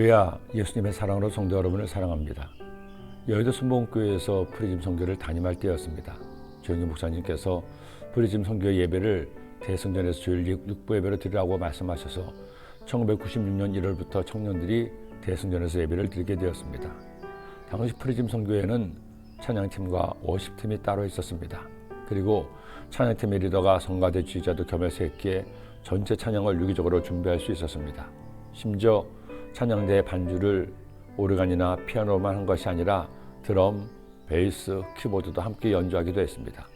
할렐루야, 예수님의 사랑으로 성도 여러분을 사랑합니다. 여의도 순복음교회에서 프리즘 선교를 담임할 때였습니다. 조영기 목사님께서 프리즘 선교 예배를 대성전에서 주일 6부 예배로 드리라고 말씀하셔서 1996년 1월부터 청년들이 대성전에서 예배를 드리게 되었습니다. 당시 프리즘 선교회는 찬양팀과 워십팀이 따로 있었습니다. 그리고 찬양팀의 리더가 성가대 지휘자도 겸해서 했기에 전체 찬양을 유기적으로 준비할 수 있었습니다. 심지어 찬양대의 반주를 오르간이나 피아노만 한 것이 아니라 드럼, 베이스, 키보드도 함께 연주하기도 했습니다.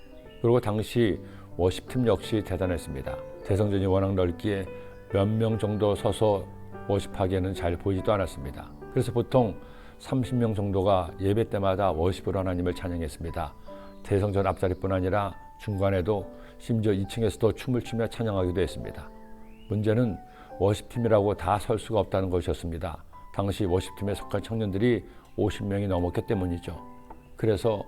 그리고 당시 워십팀 역시 대단했습니다. 대성전이 워낙 넓기에 몇 명 정도 서서 워십하기에는 잘 보이지도 않았습니다. 그래서 보통 30명 정도가 예배 때마다 워십으로 하나님을 찬양했습니다. 대성전 앞자리뿐 아니라 중간에도 심지어 2층에서도 춤을 추며 찬양하기도 했습니다. 문제는 워십팀이라고 다 설 수가 없다는 것이었습니다. 당시 워십팀에 속한 청년들이 50명이 넘었기 때문이죠. 그래서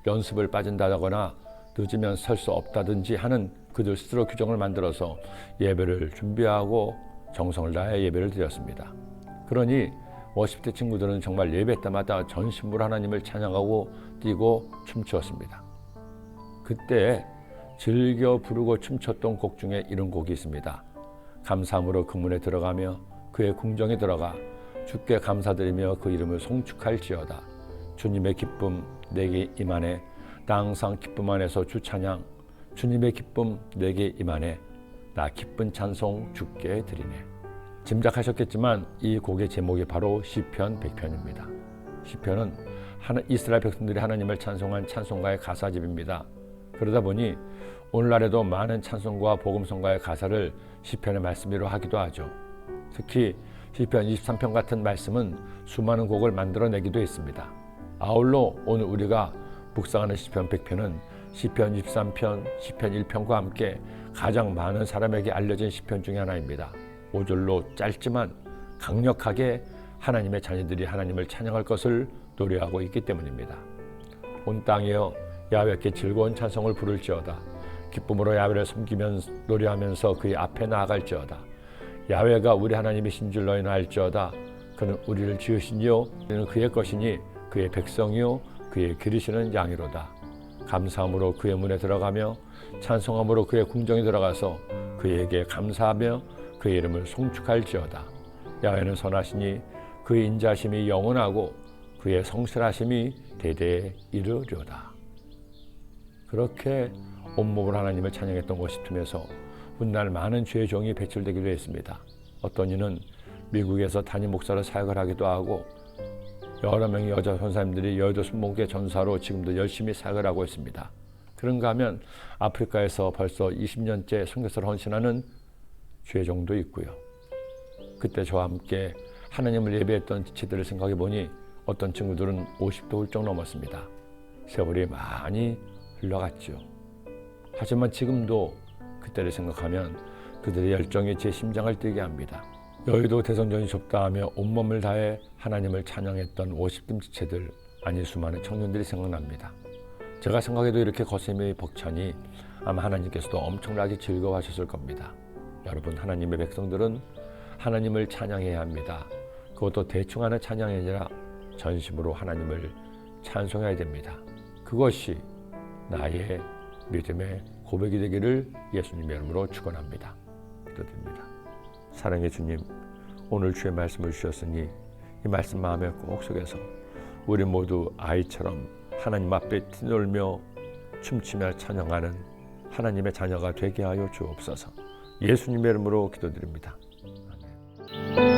연습을 빠진다거나 늦으면 설 수 없다든지 하는 그들 스스로 규정을 만들어서 예배를 준비하고 정성을 다해 예배를 드렸습니다. 그러니 워십팀 친구들은 정말 예배 때마다 전심으로 하나님을 찬양하고 뛰고 춤추었습니다. 그때 즐겨 부르고 춤췄던 곡 중에 이런 곡이 있습니다. 감사함으로 그 문에 들어가며 그의 궁정에 들어가 주께 감사드리며 그 이름을 송축할지어다. 주님의 기쁨 내게 임하네. 나 항상 기쁨 안에서 주 찬양. 주님의 기쁨 내게 임하네. 나 기쁜 찬송 주께 드리네. 짐작하셨겠지만 이 곡의 제목이 바로 시편 100편입니다. 시편은 이스라엘 백성들이 하나님을 찬송한 찬송가의 가사집입니다. 그러다 보니 오늘날에도 많은 찬송과 복음성가의 가사를 시편의 말씀으로 하기도 하죠. 특히 시편 23편 같은 말씀은 수많은 곡을 만들어내기도 했습니다. 아울러 오늘 우리가 묵상하는 시편 100편은 시편 23편, 시편 1편과 함께 가장 많은 사람에게 알려진 시편 중에 하나입니다. 5절로 짧지만 강력하게 하나님의 자녀들이 하나님을 찬양할 것을 노래하고 있기 때문입니다. 온 땅이여 야훼께 즐거운 찬송을 부를지어다. 기쁨으로 야훼를 섬기면서 노래하면서 그의 앞에 나아갈지어다. 야훼가 우리 하나님이신 줄 너희는 알지어다. 그는 우리를 지으시니요 우리는 그의 것이니 그의 백성이요 그의 기르시는 양이로다. 감사함으로 그의 문에 들어가며 찬송함으로 그의 궁정에 들어가서 그에게 감사하며 그의 이름을 송축할지어다. 야훼는 선하시니 그의 인자심이 영원하고 그의 성실하심이 대대에 이르리로다. 그렇게 온몸으로 하나님을 찬양했던 워십팀에서 훗날 많은 주의 종이 배출되기도 했습니다. 어떤 이는 미국에서 담임 목사로 사역을 하기도 하고 여러 명의 여자 선사님들이 여의도 순복음교회 전사로 지금도 열심히 사역을 하고 있습니다. 그런가 하면 아프리카에서 벌써 20년째 선교사를 헌신하는 주의 종도 있고요. 그때 저와 함께 하나님을 예배했던 지체들을 생각해 보니 어떤 친구들은 50도 훌쩍 넘었습니다. 세월이 많이 흘러갔죠. 하지만 지금도 그때를 생각하면 그들의 열정이 제 심장을 뛰게 합니다. 여의도 대성전이 좁다 하며 온몸을 다해 하나님을 찬양했던 워십팀 지체들, 아니 수많은 청년들이 생각납니다. 제가 생각해도 이렇게 거sem이 벅차니 아마 하나님께서도 엄청나게 즐거워하셨을 겁니다. 여러분, 하나님의 백성들은 하나님을 찬양해야 합니다. 그것도 대충 하는 찬양이 아니라 전심으로 하나님을 찬송해야 됩니다. 그것이 나의 믿음의 고백이 되기를 예수님의 이름으로 축원합니다. 기도드립니다. 사랑의 주님, 오늘 주의 말씀을 주셨으니 이 말씀 마음에 꼭 속에서 우리 모두 아이처럼 하나님 앞에 뛰놀며 춤추며 찬양하는 하나님의 자녀가 되게 하여 주옵소서. 예수님의 이름으로 기도드립니다. 아멘.